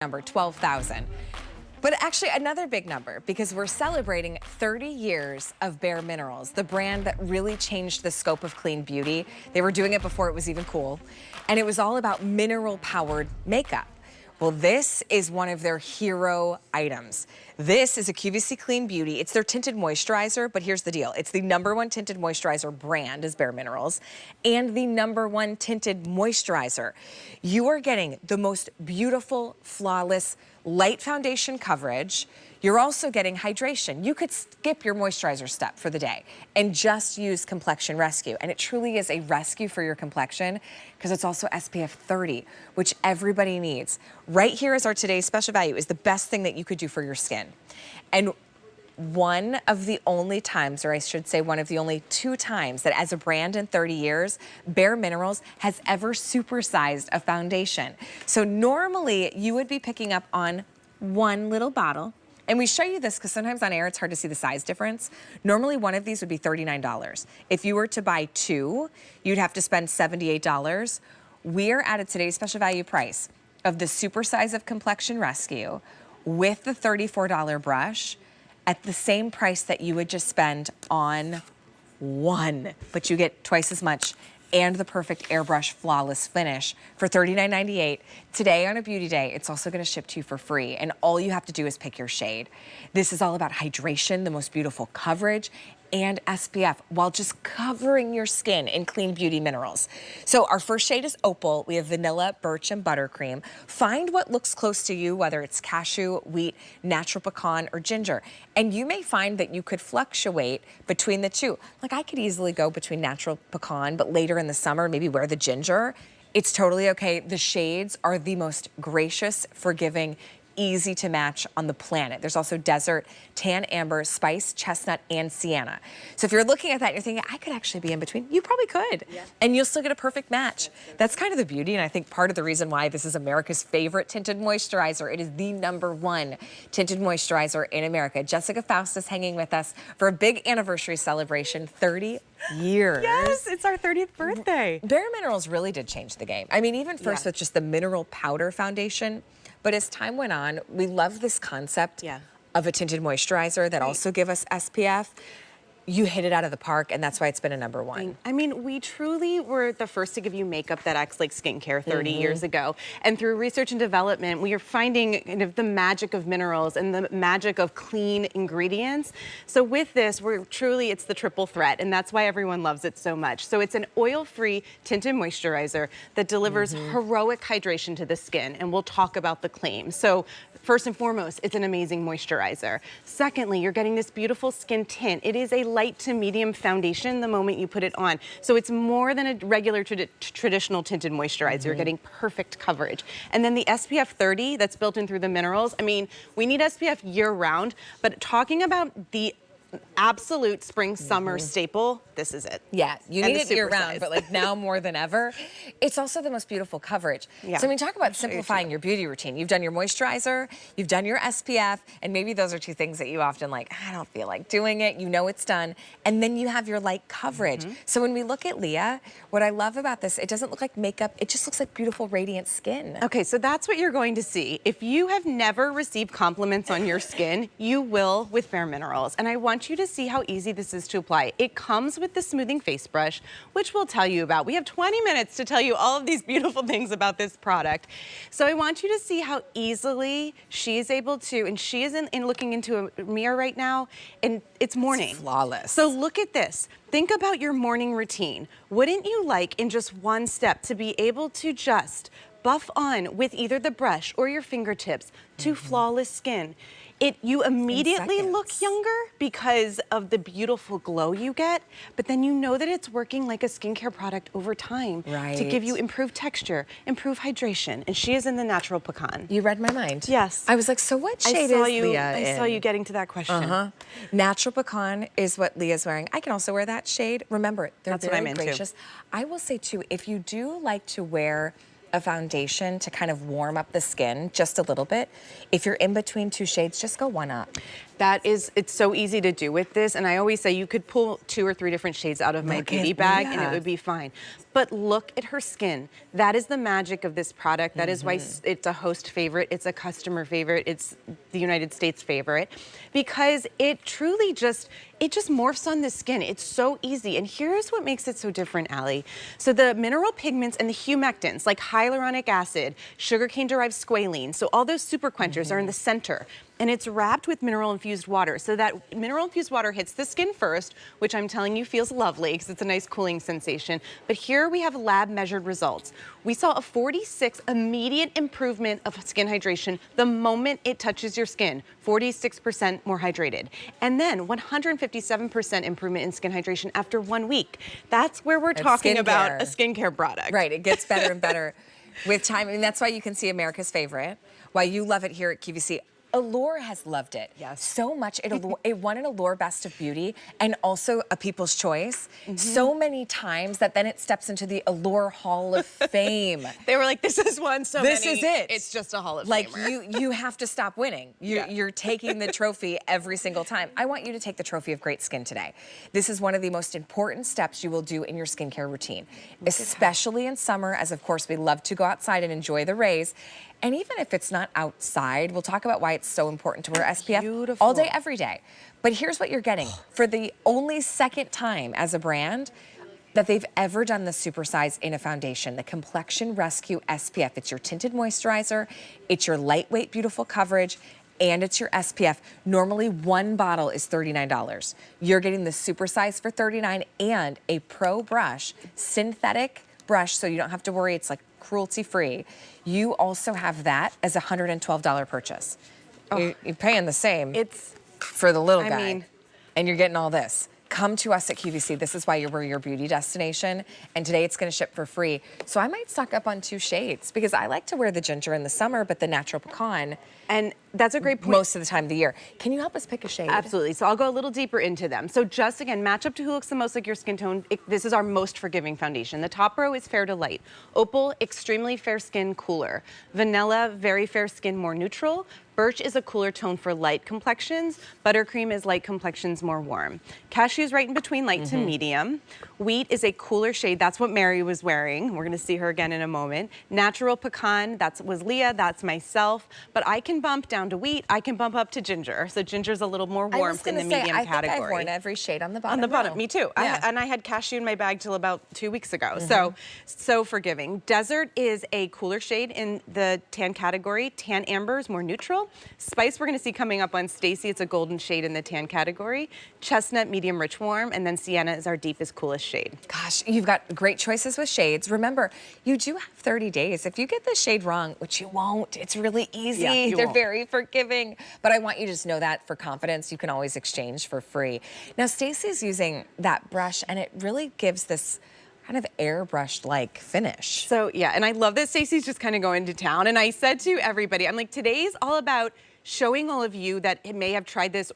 number, 12,000. But actually another big number, because we're celebrating 30 years of bareMinerals, the brand that really changed the scope of clean beauty. They were doing it before it was even cool. And it was all about mineral-powered makeup. Well, this is one of their hero items. This is a QVC Clean Beauty. It's their tinted moisturizer, but here's the deal. It's the #1 tinted moisturizer brand is bareMinerals, and the #1 tinted moisturizer. You are getting the most beautiful, flawless, light foundation coverage. You're also getting hydration. You could skip your moisturizer step for the day and just use Complexion Rescue. And it truly is a rescue for your complexion because it's also SPF 30, which everybody needs. Right here is our today's special value, is the best thing that you could do for your skin. And one of the only times, or I should say one of the only 2 times that as a brand in 30 years, bareMinerals has ever supersized a foundation. So normally you would be picking up on one little bottle. And we show you this because sometimes on air it's hard to see the size difference. Normally one of these would be $39. If you were to buy 2, you'd have to spend $78. We're at a today's special value price of the Supersize of Complexion Rescue with the $34 brush at the same price that you would just spend on one. But you get twice as much and the perfect airbrush flawless finish for $39.98. Today on a beauty day, it's also gonna ship to you for free, and all you have to do is pick your shade. This is all about hydration, the most beautiful coverage, and SPF, while just covering your skin in clean beauty minerals. So our first shade is Opal. We have vanilla, birch, and buttercream. Find what looks close to you, whether it's cashew, wheat, natural pecan, or ginger. And you may find that you could fluctuate between the two. Like I could easily go between natural pecan, but later in the summer, maybe wear the ginger. It's totally okay. The shades are the most gracious, forgiving, easy to match on the planet. There's also desert, tan amber, spice, chestnut, and sienna. So if you're looking at that and you're thinking, I could actually be in between, you probably could. Yeah. And you'll still get a perfect match. That's kind of the beauty, and I think part of the reason why this is America's favorite tinted moisturizer. It is the #1 tinted moisturizer in America. Jessica Faust is hanging with us for a big anniversary celebration, 30 years. Yes, it's our 30th birthday. bareMinerals really did change the game. I mean, even first with just the mineral powder foundation, but as time went on, we love this concept of a tinted moisturizer that also give us SPF. You hit it out of the park, and that's why it's been a #1. I mean, we truly were the first to give you makeup that acts like skincare 30 years ago. And through research and development, we are finding kind of the magic of minerals and the magic of clean ingredients. So with this, it's the triple threat, and that's why everyone loves it so much. So it's an oil-free tinted moisturizer that delivers heroic hydration to the skin, and we'll talk about the claims. So first and foremost, it's an amazing moisturizer. Secondly, you're getting this beautiful skin tint. It is a light to medium foundation the moment you put it on. So it's more than a regular traditional tinted moisturizer. You're getting perfect coverage. And then the SPF 30 that's built in through the minerals. I mean, we need SPF year round, but talking about the absolute spring summer staple, this is it. Yeah, you need it year round, but like now more than ever. It's also the most beautiful coverage. Yeah. So I mean, talk about simplifying your beauty routine. You've done your moisturizer, you've done your SPF, and maybe those are 2 things that you often like, I don't feel like doing it, you know it's done, and then you have your light coverage. So when we look at Leah, what I love about this, it doesn't look like makeup, it just looks like beautiful radiant skin. Okay, so that's what you're going to see. If you have never received compliments on your skin, you will with bareMinerals, and I want you to see how easy this is to apply. It comes with the smoothing face brush, which we'll tell you about. We have 20 minutes to tell you all of these beautiful things about this product. So I want you to see how easily she's able to, and she is looking into a mirror right now, and it's morning. It's flawless. So look at this. Think about your morning routine. Wouldn't you like in just one step to be able to just buff on with either the brush or your fingertips to flawless skin? You immediately look younger because of the beautiful glow you get, but then you know that it's working like a skincare product over time to give you improved texture, improved hydration, and she is in the natural pecan. You read my mind. Yes. I was like, so what shade is Leah in? I saw you getting to that question. Natural pecan is what Leah's wearing. I can also wear that shade. Remember, they're very gracious. I will say too, if you do like to wear a foundation to kind of warm up the skin just a little bit. If you're in between two shades, just go one up. It's so easy to do with this, and I always say you could pull 2 or 3 different shades out of my beauty bag and it would be fine. but look at her skin. That is the magic of this product. That is why it's a host favorite, it's a customer favorite, it's the United States favorite, because it truly just morphs on the skin. It's so easy. And here's what makes it so different, Allie. So the mineral pigments and the humectants, like hyaluronic acid, sugarcane-derived squalene, so all those super quenchers are in the center. And it's wrapped with mineral-infused water. So that mineral-infused water hits the skin first, which I'm telling you feels lovely because it's a nice cooling sensation. But here we have lab-measured results. We saw a 46 immediate improvement of skin hydration the moment it touches your skin, 46% more hydrated. And then 157% improvement in skin hydration after 1 week. That's where we're talking about a skincare product. Right, it gets better and better with time. I mean, that's why you can see America's favorite, why you love it here at QVC. Allure has loved it so much. It won an Allure Best of Beauty and also a People's Choice so many times that then it steps into the Allure Hall of Fame. They were like, this is one so this many. Is it. It's just a Hall of like Famer. you have to stop winning. You're taking the trophy every single time. I want you to take the trophy of great skin today. This is one of the most important steps you will do in your skincare routine, especially in summer, as of course we love to go outside and enjoy the rays. And even if it's not outside, we'll talk about why it's so important to wear SPF all day, every day. But here's what you're getting. For the only second time as a brand that they've ever done the Supersize in a foundation, the Complexion Rescue SPF. It's your tinted moisturizer, it's your lightweight, beautiful coverage, and it's your SPF. Normally, one bottle is $39. You're getting the Supersize for $39 and a Pro brush, synthetic brush, so you don't have to worry, it's like cruelty-free. You also have that as a $112 purchase. You're paying the same for the little guy, and you're getting all this. Come to us at QVC. This is why we're your beauty destination, and today it's gonna ship for free. So I might stock up on 2 shades because I like to wear the ginger in the summer, but the natural pecan, and that's a great point, most of the time of the year. Can you help us pick a shade? Absolutely. So I'll go a little deeper into them. So just again, match up to who looks the most like your skin tone. This is our most forgiving foundation. The top row is fair to light. Opal, extremely fair skin, cooler. Vanilla, very fair skin, more neutral. Birch is a cooler tone for light complexions. Buttercream is light complexions, more warm. Cashew is right in between light to medium. Wheat is a cooler shade. That's what Mary was wearing. We're gonna see her again in a moment. Natural pecan, that was Leah, that's myself. But I can bump down to wheat, I can bump up to ginger. So ginger's a little more warmth in the medium category. I think I've worn every shade on the bottom. On the bottom, me too. Yeah. And I had cashew in my bag till about 2 weeks ago. So forgiving. Desert is a cooler shade in the tan category. Tan amber is more neutral. Spice we're gonna see coming up on Stacy. It's a golden shade in the tan category. Chestnut, medium, rich, warm. And then sienna is our deepest, coolest shade. Gosh, you've got great choices with shades. Remember, you do have 30 days. If you get the shade wrong, which you won't, it's really easy. Yeah, They're very forgiving. But I want you to just know that for confidence, you can always exchange for free. Now, Stacey's using that brush, and it really gives this kind of airbrushed-like finish. So yeah, and I love that Stacey's just kind of going to town. And I said to everybody, I'm like, today's all about showing all of you that may have tried this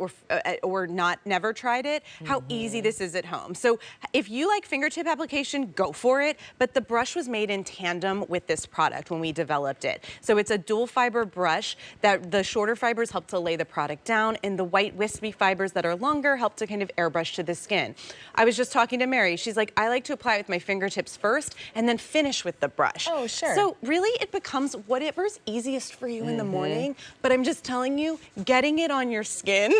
or never tried it, how easy this is at home. So if you like fingertip application, go for it. But the brush was made in tandem with this product when we developed it. So it's a dual fiber brush that the shorter fibers help to lay the product down, and the white wispy fibers that are longer help to kind of airbrush to the skin. I was just talking to Mary. She's like, I like to apply it with my fingertips first and then finish with the brush. Oh, sure. So really it becomes whatever's easiest for you in the morning, but I'm just telling you, getting it on your skin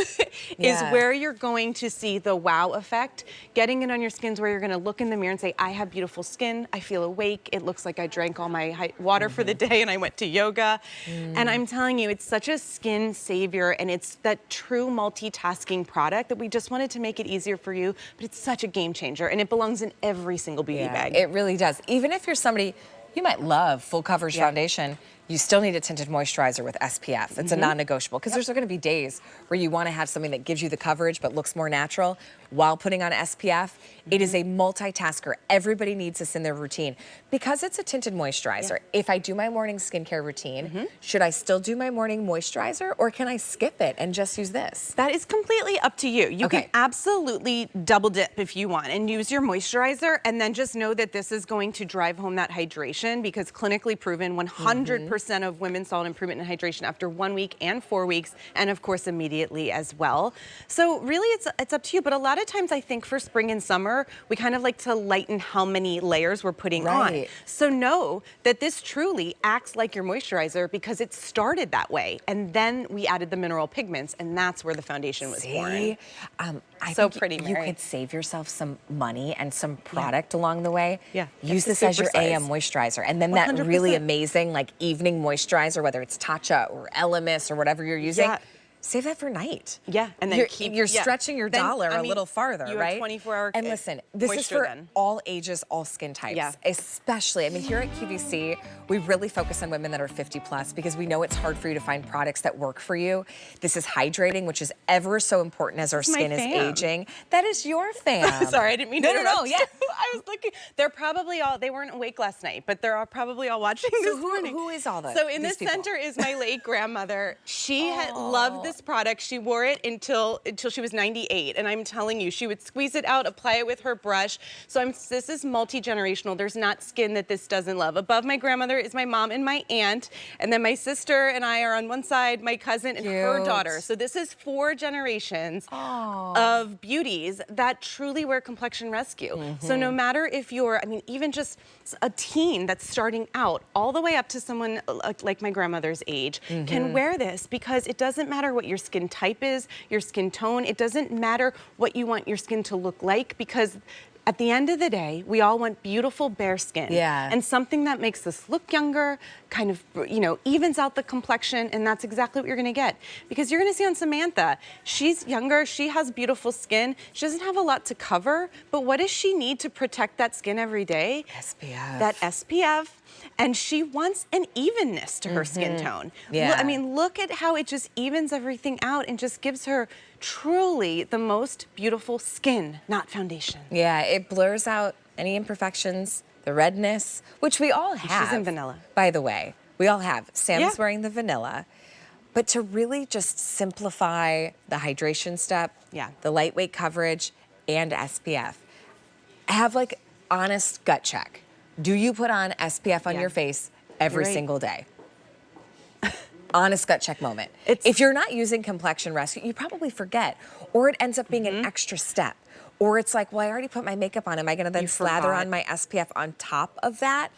is where you're going to see the wow effect. Getting it on your skin is where you're gonna look in the mirror and say, I have beautiful skin, I feel awake, it looks like I drank all my water for the day and I went to yoga. And I'm telling you, it's such a skin savior, and it's that true multitasking product that we just wanted to make it easier for you, but it's such a game changer, and it belongs in every single beauty bag. It really does. Even if you're somebody, you might love full coverage foundation, you still need a tinted moisturizer with SPF. It's a non-negotiable, because there's gonna be days where you wanna have something that gives you the coverage but looks more natural while putting on SPF. It is a multitasker. Everybody needs this in their routine. Because it's a tinted moisturizer, if I do my morning skincare routine, should I still do my morning moisturizer, or can I skip it and just use this? That is completely up to you. You can absolutely double dip if you want and use your moisturizer, and then just know that this is going to drive home that hydration, because clinically proven 100% 100% of women saw an improvement in hydration after 1 week and 4 weeks, and of course immediately as well. So really it's up to you, but a lot of times I think for spring and summer, we kind of like to lighten how many layers we're putting on. So know that this truly acts like your moisturizer because it started that way, and then we added the mineral pigments, and that's where the foundation was born. I so think pretty, you Mary. could save yourself some money and some product along the way. Yeah. Use this as your AM moisturizer, and then that 100%. really amazing like evening moisturizer, whether it's Tatcha or Elemis or whatever you're using. Save that for night. Yeah, and then you're stretching your dollar a little farther, you right? Have 24-hour and listen, this is for all ages, all skin types, especially. I mean, here at QVC, we really focus on women that are 50 plus because we know it's hard for you to find products that work for you. This is hydrating, which is ever so important as our skin is aging. That is your fam. Sorry, I didn't mean to interrupt. No, yeah. I was looking. They're probably all. They weren't awake last night, but they're all probably all watching this morning. Who is all that? So in the center is my late grandmother. She had loved this product. She wore it until she was 98, and I'm telling you, she would squeeze it out, apply it with her brush. So this is multi-generational. There's not skin that this doesn't love. Above my grandmother is my mom and my aunt, and then my sister and I are on one side, my cousin and her daughter. So this is 4 generations of beauties that truly wear Complexion Rescue. So no matter if you're, I mean, even just a teen that's starting out, all the way up to someone like my grandmother's age, can wear this because it doesn't matter what your skin type is, your skin tone. It doesn't matter what you want your skin to look like, because at the end of the day, we all want beautiful bare skin. And something that makes us look younger, kind of, you know, evens out the complexion, and that's exactly what you're gonna get. Because you're gonna see on Samantha, she's younger, she has beautiful skin, she doesn't have a lot to cover, but what does she need to protect that skin every day? SPF. That SPF. And she wants an evenness to her skin tone. I mean, look at how it just evens everything out and just gives her truly the most beautiful skin, not foundation. Yeah, it blurs out any imperfections, the redness, which we all have. She's in vanilla. By the way, we all have. Sam's wearing the vanilla. But to really just simplify the hydration step, the lightweight coverage, and SPF, have like honest gut check. Do you put on SPF on your face every single day? Honest gut check moment. If you're not using Complexion Rescue, you probably forget, or it ends up being an extra step. Or it's like, well, I already put my makeup on. Am I gonna then slather on my SPF on top of that?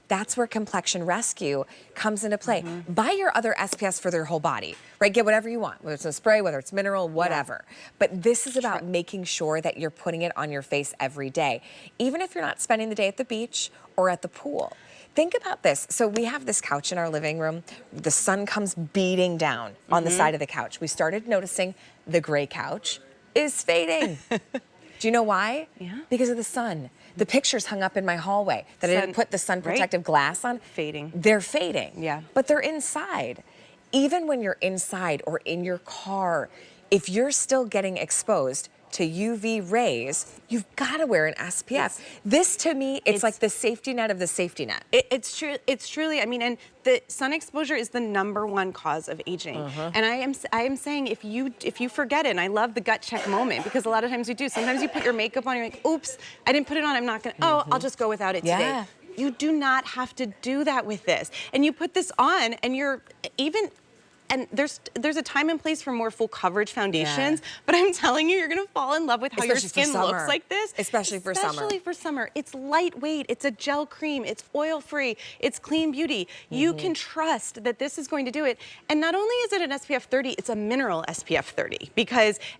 That's where Complexion Rescue comes into play. Buy your other SPFs for their whole body, right? Get whatever you want, whether it's a spray, whether it's mineral, whatever. But this is about making sure that you're putting it on your face every day, even if you're not spending the day at the beach or at the pool. Think about this. So we have this couch in our living room. The sun comes beating down on the side of the couch. We started noticing the gray couch is fading. Do you know why? Because of the sun. The pictures hung up in my hallway that I didn't put the sun protective glass on. Fading. They're fading. But they're inside. Even when you're inside or in your car, if you're still getting exposed to UV rays, you've got to wear an SPF. This, to me, it's like the safety net of the safety net. It's true. It's truly. I mean, and the sun exposure is the #1 cause of aging. And I am saying if you forget it, and I love the gut check moment because a lot of times we do. Sometimes you put your makeup on, you're like, oops, I didn't put it on. I'm not gonna. Oh, I'll just go without it today. You do not have to do that with this. And you put this on, and you're even. And there's a time and place for more full coverage foundations, but I'm telling you, you're gonna fall in love with how your skin looks like this. Especially for summer. Especially for summer. It's lightweight, it's a gel cream, it's oil-free, it's clean beauty. You can trust that this is going to do it. And not only is it an SPF 30, it's a mineral SPF 30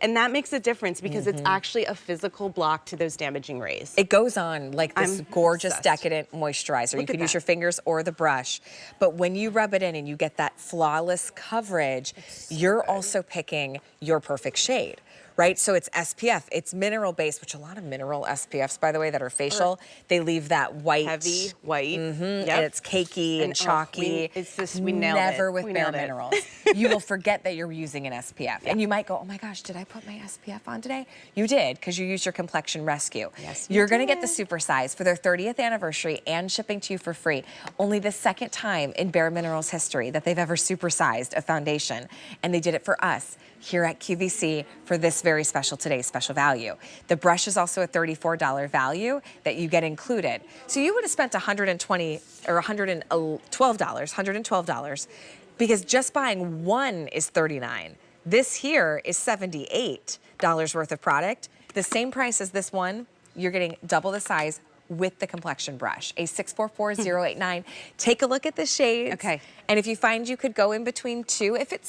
and that makes a difference because it's actually a physical block to those damaging rays. It goes on like this gorgeous, decadent moisturizer. You can use your fingers or the brush, but when you rub it in and you get that flawless coverage, you're also picking your perfect shade, right? So it's SPF, it's mineral based, which a lot of mineral SPFs, by the way, that are facial, they leave that white. Heavy, white. And it's cakey and chalky. We nailed it. Never with bareMinerals. You will forget that you're using an SPF. And you might go, oh my gosh, did I put my SPF on today? You did, because you used your Complexion Rescue. Yes, you're gonna get the Supersize for their 30th anniversary and shipping to you for free. Only the second time in bareMinerals history that they've ever supersized a foundation. And they did it for us here at QVC for this very very special today's special value. The brush is also a $34 value that you get included. So you would have spent $120 or $112 because just buying one is $39. This here is $78 worth of product. The same price as this one, you're getting double the size with the complexion brush, a 644089. Take a look at the shades. Okay. And if you find you could go in between two, if it's